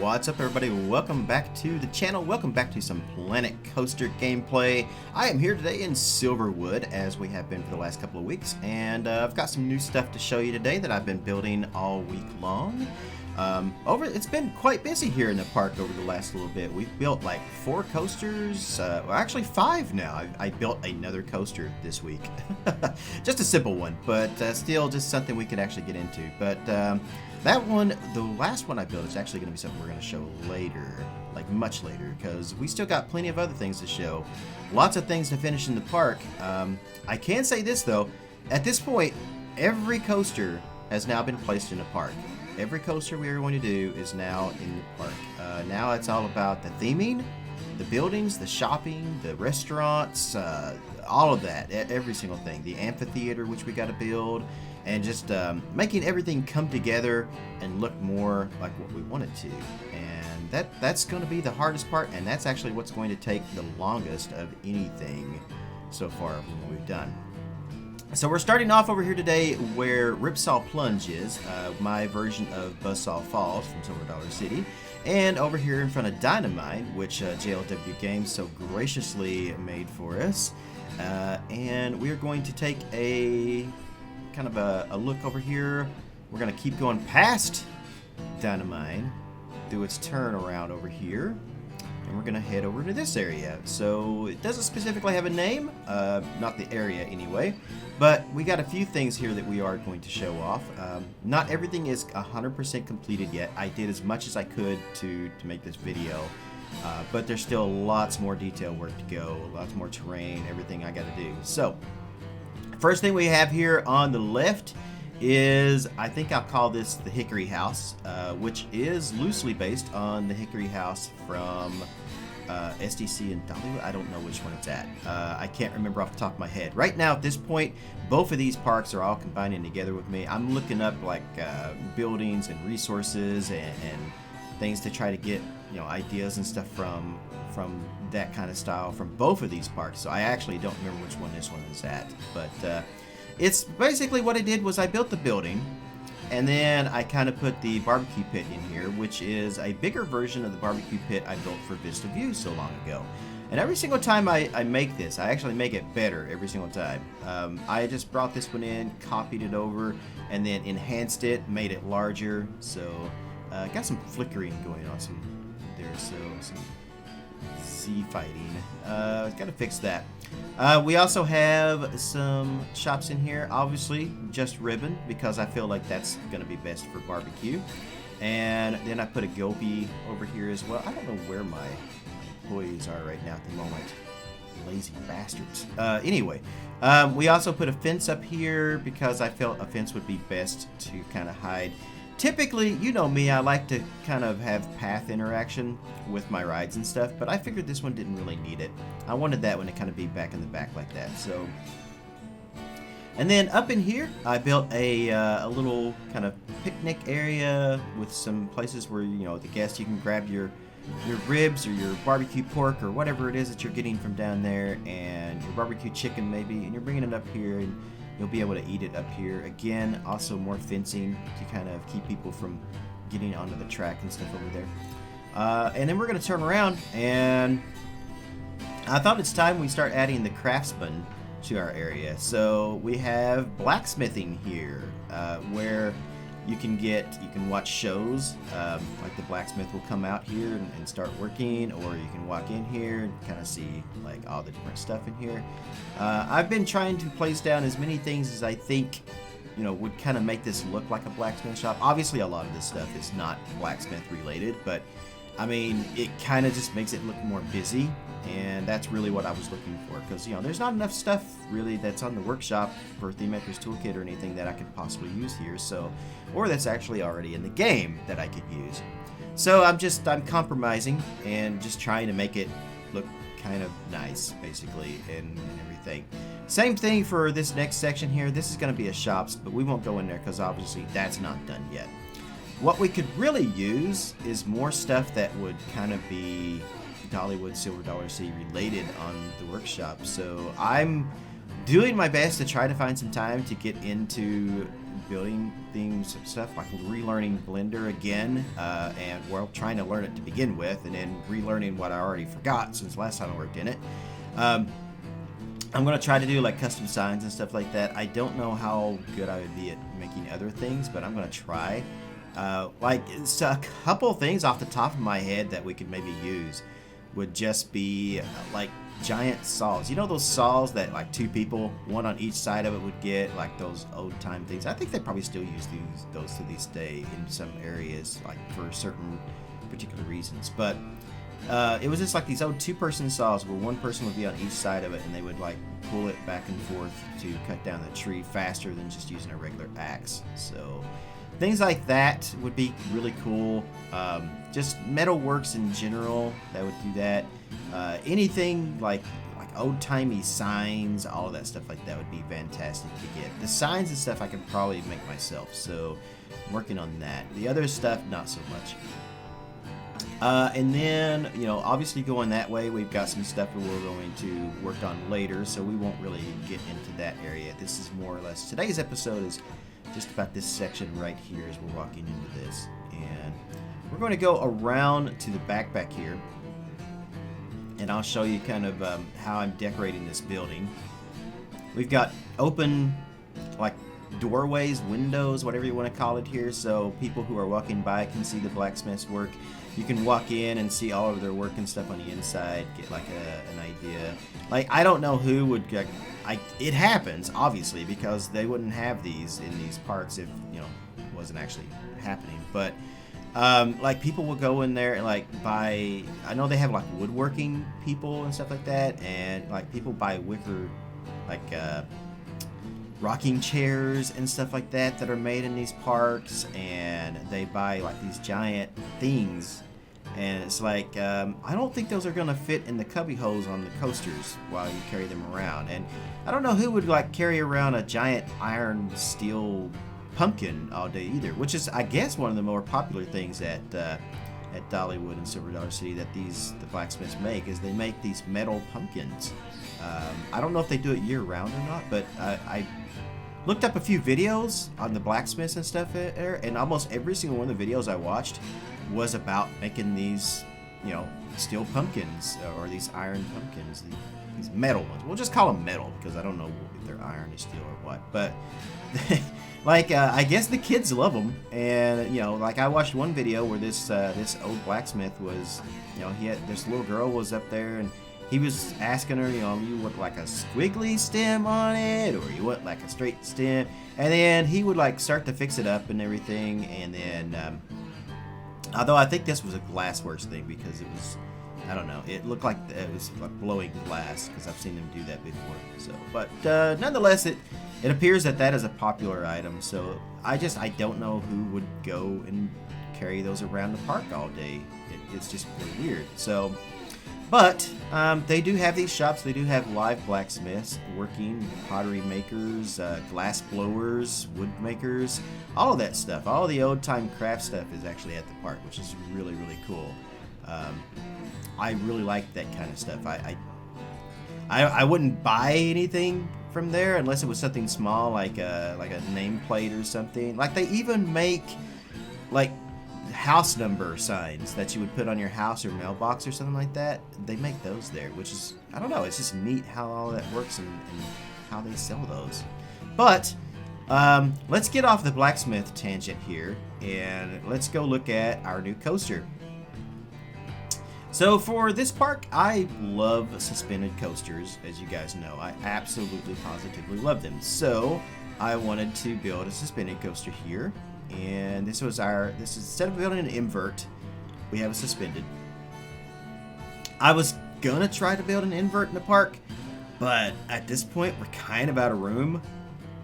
What's up, everybody? Welcome back to the channel. Welcome back to some Planet Coaster gameplay. I am here today in Silverwood, as we have been for the last couple of weeks, and I've got some new stuff to show you today that I've been building all week long. It's been quite busy here in the park over the last little bit. We've built like 4 coasters, well, actually 5 now. I built another coaster this week. Just a simple one, but still just something we could actually get into. But that one, the last one I built, is actually going to be something we're going to show later, like much later, because we still got plenty of other things to show. Lots of things to finish in the park. I can say this though, at this point, every coaster has now been placed in the park. Every coaster we are going to do is now in the park. Now it's all about the theming, the buildings, the shopping, the restaurants, all of that, every single thing. The amphitheater, which we got to build, and just making everything come together and look more like what we want it to. And that's going to be the hardest part, and that's actually what's going to take the longest of anything so far from what we've done. So we're starting off over here today where Ripsaw Plunge is, my version of Buzzsaw Falls from Silver Dollar City, and over here in front of Dynamite, which JLW Games so graciously made for us. And we're going to take a kind of a look over here. We're going to keep going past Dynamite, do its turnaround over here, and we're going to head over to this area. So it doesn't specifically have a name, not the area anyway, but we got a few things here that we are going to show off. Not everything is 100% completed yet. I did as much as I could to make this video, but there's still lots more detail work to go, lots more terrain, everything I got to do. So first thing we have here on the left is, I think I'll call this the Hickory house, which is loosely based on the Hickory house from SDC and Dollywood. I don't know which one it's at. I can't remember off the top of my head. Right now at this point, both of these parks are all combining together with me. I'm looking up like buildings and resources and things to try to get, you know, ideas and stuff from that kind of style from both of these parks. So I actually don't remember which one this one is at, but it's basically what I did was I built the building, and then I kind of put the barbecue pit in here, which is a bigger version of the barbecue pit I built for Vista View so long ago. And every single time I make this, I actually make it better every single time. I just brought this one in, copied it over, and then enhanced it, made it larger. So got some flickering going on there, so some sea fighting. Gotta fix that. We also have some shops in here, obviously just ribbon, because I feel like that's gonna be best for barbecue. And then I put a Gopi over here as well. I don't know where my employees are right now at the moment. Lazy bastards. Anyway, we also put a fence up here because I felt a fence would be best to kind of hide. Typically, you know me, I like to kind of have path interaction with my rides and stuff, but I figured this one didn't really need it. I wanted that one to kind of be back in the back like that. So, and then up in here, I built a little kind of picnic area with some places where, you know, the guests, you can grab your ribs or your barbecue pork or whatever it is that you're getting from down there, and your barbecue chicken maybe, and you're bringing it up here, and you'll be able to eat it up here. Again, also more fencing to kind of keep people from getting onto the track and stuff over there. And then we're going to turn around, and I thought it's time we start adding the craftsman to our area. So we have blacksmithing here, where you can watch shows, like the blacksmith will come out here and start working, or you can walk in here and kind of see like all the different stuff in here. I've been trying to place down as many things as I think, you know, would kind of make this look like a blacksmith shop. Obviously a lot of this stuff is not blacksmith related, but I mean, it kind of just makes it look more busy, and that's really what I was looking for, because, you know, there's not enough stuff really that's on the workshop for Theme Maker's Toolkit or anything that I could possibly use here, so, or that's actually already in the game that I could use. So I'm compromising and just trying to make it look kind of nice, basically, and everything. Same thing for this next section here. This is going to be a shops, but we won't go in there because obviously that's not done yet. What we could really use is more stuff that would kind of be Dollywood, Silver Dollar City related on the workshop. So I'm doing my best to try to find some time to get into building things, stuff like relearning Blender again, and well, trying to learn it to begin with, and then relearning what I already forgot since last time I worked in it. I'm going to try to do like custom signs and stuff like that. I don't know how good I would be at making other things, but I'm going to try. Like, it's a couple things off the top of my head that we could maybe use would just be like giant saws. You know those saws that like two people, one on each side of it, would get, like those old time things. I think they probably still use those to this day in some areas, like for certain particular reasons. But it was just like these old two-person saws where one person would be on each side of it, and they would like pull it back and forth to cut down the tree faster than just using a regular axe. So things like that would be really cool. Just metalworks in general, that would do that. Anything like old-timey signs, all of that stuff like that would be fantastic to get. The signs and stuff I could probably make myself, so I'm working on that. The other stuff, not so much. And then, you know, obviously going that way, we've got some stuff that we're going to work on later, so we won't really get into that area. This is more or less, today's episode is just about this section right here as we're walking into this. And we're going to go around to the back here, and I'll show you kind of how I'm decorating this building. We've got open, like, doorways, windows, whatever you want to call it here, so people who are walking by can see the blacksmith's work. You can walk in and see all of their work and stuff on the inside, get like an idea. Like, I don't know who would, it happens, obviously, because they wouldn't have these in these parks if, you know, it wasn't actually happening. But, like, people will go in there and, like, buy, I know they have, like, woodworking people and stuff like that, and, like, people buy wicker, like, rocking chairs and stuff like that are made in these parks, and they buy like these giant things, and it's like I don't think those are gonna fit in the cubby holes on the coasters while you carry them around. And I don't know who would like carry around a giant iron steel pumpkin all day either, which is, I guess, one of the more popular things at Dollywood and Silver Dollar City that the blacksmiths make, is they make these metal pumpkins. I don't know if they do it year round or not, but I looked up a few videos on the blacksmiths and stuff there, and almost every single one of the videos I watched was about making these, you know, steel pumpkins, or these iron pumpkins, these metal ones. We'll just call them metal because I don't know if they're iron or steel or what, but like I guess the kids love them. And you know, like I watched one video where this old blacksmith was, you know, he had this little girl was up there, and he was asking her, you know, you want like a squiggly stem on it, or you want like a straight stem? And then he would like start to fix it up and everything. And then, although I think this was a glassworks thing, because it was, I don't know, it looked like it was like blowing glass, because I've seen them do that before. So, but nonetheless, it appears that is a popular item. So I don't know who would go and carry those around the park all day. It's just really weird. So. But they do have these shops. They do have live blacksmiths working, pottery makers, glass blowers, wood makers, all of that stuff. All the old-time craft stuff is actually at the park, which is really, really cool. I really like that kind of stuff. I wouldn't buy anything from there unless it was something small, like a nameplate or something. Like, they even make, like, house number signs that you would put on your house or mailbox or something like that. They make those there, which is, I don't know, it's just neat how all that works and how they sell those. But let's get off the blacksmith tangent here, and let's go look at our new coaster. So for this park, I love suspended coasters, as you guys know. I absolutely positively love them. So I wanted to build a suspended coaster here. And this is instead of building an invert, we have a suspended. I was gonna try to build an invert in the park, but at this point we're kind of out of room,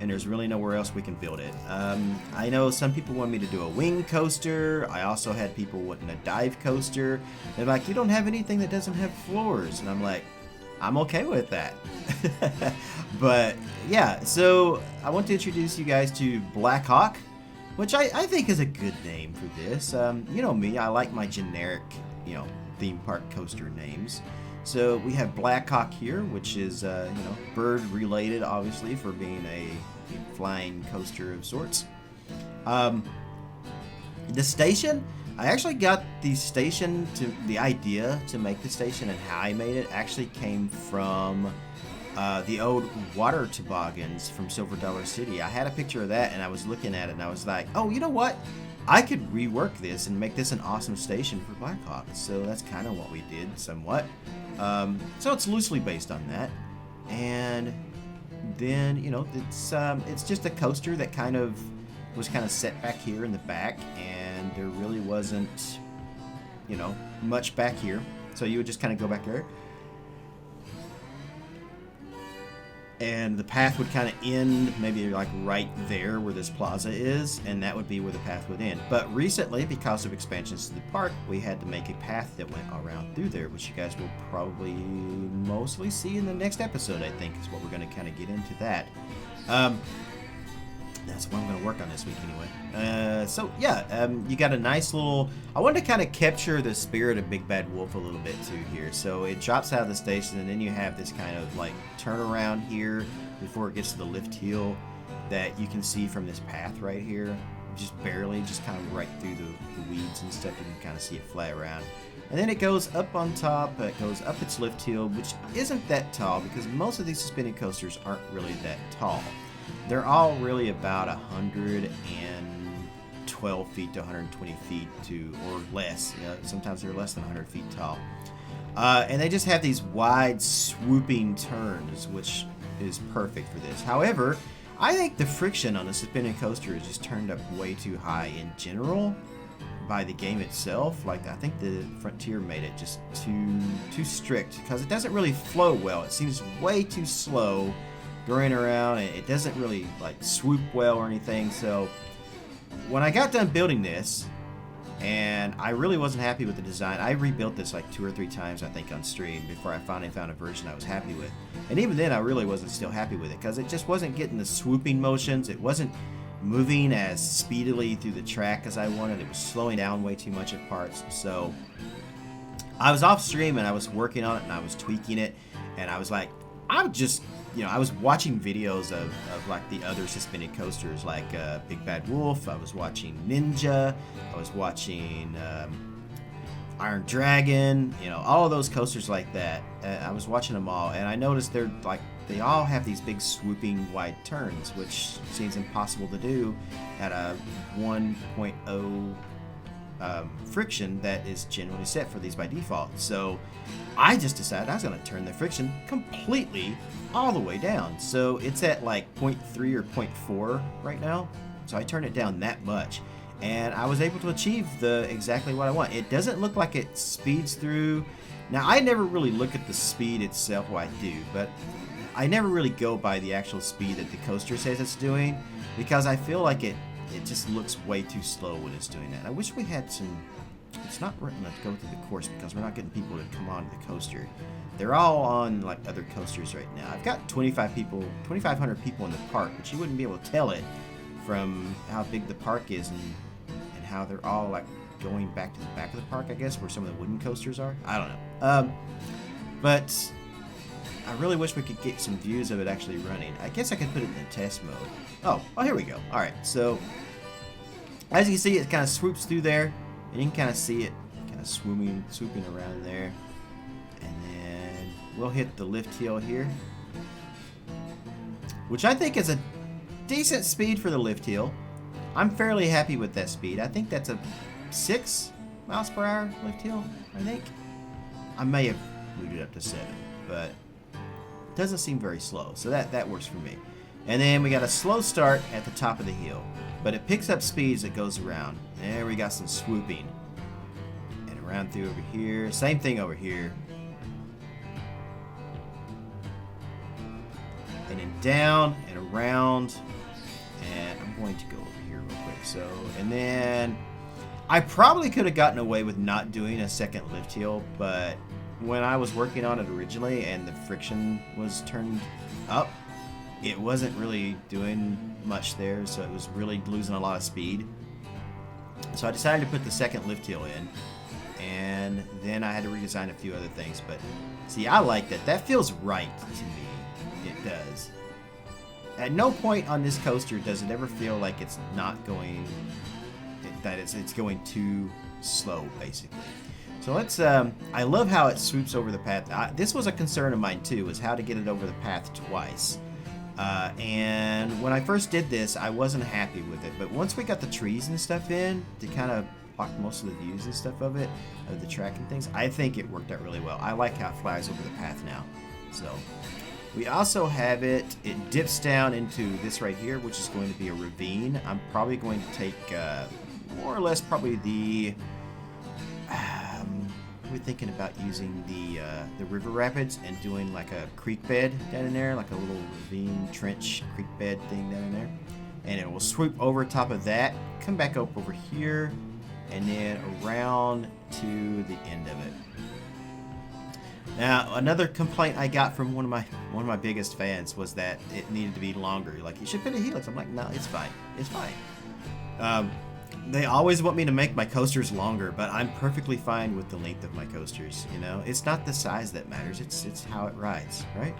and there's really nowhere else we can build it. I know some people want me to do a wing coaster. I also had people wanting a dive coaster. They're like, you don't have anything that doesn't have floors, and I'm like, I'm okay with that. But yeah, so I want to introduce you guys to Black Hawk, which I think is a good name for this. You know me, I like my generic, you know, theme park coaster names. So we have Black Hawk here, which is, you know, bird related, obviously, for being a flying coaster of sorts. The station, I actually got the idea to make the station and how I made it actually came from the old water toboggans from Silver Dollar City. I had a picture of that and I was looking at it and I was like, oh, you know what? I could rework this and make this an awesome station for Blackhawk. So that's kind of what we did somewhat. So it's loosely based on that. And then, you know, it's just a coaster that was kind of set back here in the back, and there really wasn't, you know, much back here. So you would just kind of go back there. And the path would kind of end maybe like right there where this plaza is, and that would be where the path would end. But recently, because of expansions to the park, we had to make a path that went around through there, which you guys will probably mostly see in the next episode, I think, is what we're going to kind of get into that. That's what I'm going to work on this week anyway. So yeah, you got a nice little... I wanted to kind of capture the spirit of Big Bad Wolf a little bit too here. So it drops out of the station, and then you have this kind of like turnaround here before it gets to the lift hill that you can see from this path right here. Just barely, just kind of right through the weeds and stuff. You can kind of see it fly around. And then it goes up on top, it goes up its lift hill, which isn't that tall because most of these suspended coasters aren't really that tall. They're all really about 112 feet to 120 feet or less. You know, sometimes they're less than 100 feet tall. And they just have these wide swooping turns, which is perfect for this. However, I think the friction on the suspended coaster is just turned up way too high in general by the game itself. Like, I think the Frontier made it just too strict because it doesn't really flow well. It seems way too slow going around, and it doesn't really like swoop well or anything. So when I got done building this, and I really wasn't happy with the design, I rebuilt this like 2 or 3 times, I think, on stream before I finally found a version I was happy with. And even then, I really wasn't still happy with it because it just wasn't getting the swooping motions. It wasn't moving as speedily through the track as I wanted. It was slowing down way too much at parts. So I was off stream and I was working on it and I was tweaking it, and I was like, I'm just... You know, I was watching videos of like the other suspended coasters, like Big Bad Wolf. I was watching Ninja. I was watching Iron Dragon. You know, all of those coasters like that. I was watching them all, and I noticed they all have these big swooping wide turns, which seems impossible to do at a 1.0 friction that is generally set for these by default. So I just decided I was going to turn the friction completely all the way down. So it's at like 0.3 or 0.4 right now. So I turned it down that much, and I was able to achieve exactly what I want. It doesn't look like it speeds through. Now, I never really look at the speed itself. Well, I do, but I never really go by the actual speed that the coaster says it's doing, because I feel like it just looks way too slow when it's doing that. I wish we had some... It's not written to go through the course because we're not getting people to come on the coaster. They're all on like other coasters right now. I've got 2,500 people in the park, but you wouldn't be able to tell it from how big the park is and how they're all like going back to the back of the park, I guess, where some of the wooden coasters are. I don't know. But I really wish we could get some views of it actually running. I guess I could put it in test mode. Oh, here we go. All right, so as you can see, it kind of swoops through there. And you can kind of see it kind of swooping around there. And then we'll hit the lift hill here, which I think is a decent speed for the lift hill. I'm fairly happy with that speed. I think that's a 6 miles per hour lift hill, I think. I may have moved it up to 7, but it doesn't seem very slow. So that works for me. And then we got a slow start at the top of the hill, but it picks up speed as it goes around. There we got some swooping. And around through over here. Same thing over here. And then down and around. And I'm going to go over here real quick. So, and then I probably could have gotten away with not doing a second lift hill, but when I was working on it originally and the friction was turned up, it wasn't really doing much there, so it was really losing a lot of speed. So I decided to put the second lift hill in, and then I had to redesign a few other things. But see, I like that. That feels right to me. It does. at no point on this coaster does it ever feel like it's not going, that it's going too slow, basically. So let's, I love how it swoops over the path. This was a concern of mine too, was how to get it over the path twice. And when I first did this, I wasn't happy with it. But once we got the trees and stuff in to kind of block most of the views and stuff of it, of the track and things, I think it worked out really well. I like how it flies over the path now. So we also have it dips down into this right here, which is going to be a ravine. I'm probably going to take more or less probably the we're thinking about using the river rapids and doing like a creek bed down in there, like a little ravine trench creek bed thing down in there, and it will swoop over top of that, come back up over here, and then around to the end of it. Now, another complaint I got from one of my biggest fans was that it needed to be longer. Like, you should put a helix. I'm like, no, it's fine. It's fine. They always want me to make my coasters longer, but I'm perfectly fine with the length of my coasters. You know, it's not the size that matters. It's how it rides, right?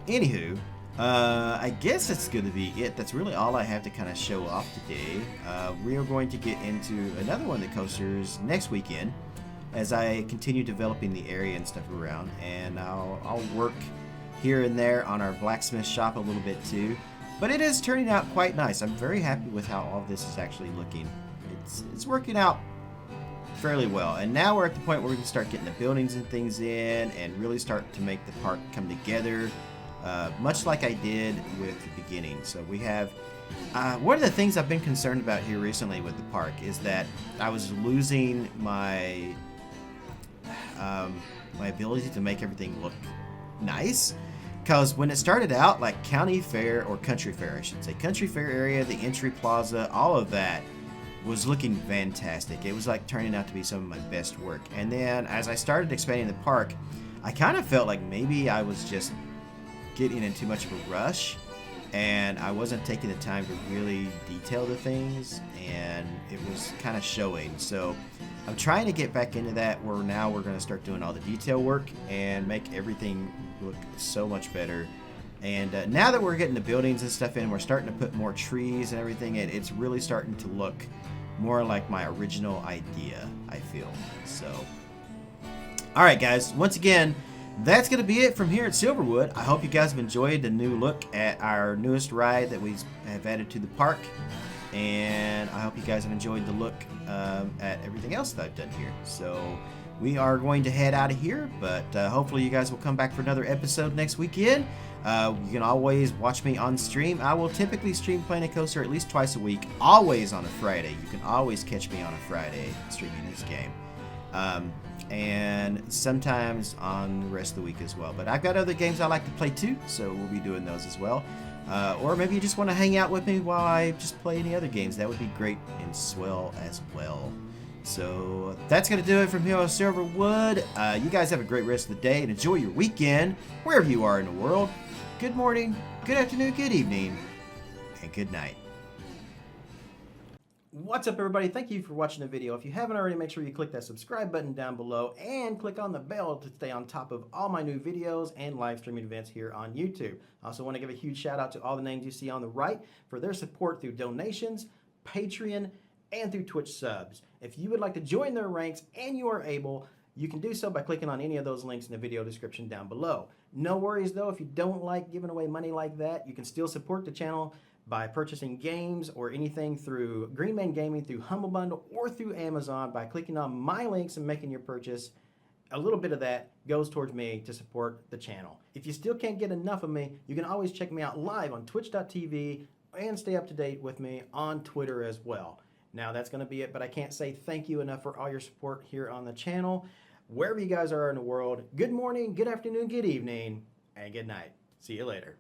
Anywho, I guess that's going to be it. That's really all I have to kind of show off today. We are going to get into another one of the coasters next weekend as I continue developing the area and stuff around, and I'll work here and there on our blacksmith shop a little bit too. But it is turning out quite nice. I'm very happy with how all this is actually looking. It's working out fairly well, and now we're at the point where we can start getting the buildings and things in and really start to make the park come together, much like I did with the beginning. So we have one of the things I've been concerned about here recently with the park is that I was losing my my ability to make everything look nice. Because when it started out, like County Fair, or Country Fair I should say, Country Fair area, the entry plaza, all of that was looking fantastic. It was like turning out to be some of my best work. And then as I started expanding the park, I kind of felt like maybe I was just getting in too much of a rush and I wasn't taking the time to really detail the things, and it was kind of showing. So I'm trying to get back into that, where now we're going to start doing all the detail work and make everything look so much better. And now that we're getting the buildings and stuff in, we're starting to put more trees and everything in, it's really starting to look more like my original idea, I feel. So, all right, guys, once again, that's going to be it from here at Silverwood. I hope you guys have enjoyed the new look at our newest ride that we have added to the park. And I hope you guys have enjoyed the look at everything else that I've done here. So we are going to head out of here, but hopefully you guys will come back for another episode next weekend. You can always watch me on stream. I will typically stream Planet Coaster at least twice a week, always on a Friday. You can always catch me on a Friday streaming this game. And sometimes on the rest of the week as well. But I've got other games I like to play too, so we'll be doing those as well. Or maybe you just want to hang out with me while I just play any other games. That would be great and swell as well. So that's going to do it from here on Silverwood. You guys have a great rest of the day and enjoy your weekend, wherever you are in the world. Good morning, good afternoon, good evening, and good night. What's up, everybody? Thank you for watching the video. If you haven't already, make sure you click that subscribe button down below and click on the bell to stay on top of all my new videos and live streaming events here on YouTube. I also want to give a huge shout out to all the names you see on the right for their support through donations, Patreon, and through Twitch subs. If you would like to join their ranks and you are able, you can do so by clicking on any of those links in the video description down below. No worries though, if you don't like giving away money like that, you can still support the channel by purchasing games or anything through Greenman Gaming, through Humble Bundle, or through Amazon by clicking on my links and making your purchase. A little bit of that goes towards me to support the channel. If you still can't get enough of me, you can always check me out live on twitch.tv and stay up to date with me on Twitter as well. Now that's going to be it, but I can't say thank you enough for all your support here on the channel. Wherever you guys are in the world, good morning, good afternoon, good evening, and good night. See you later.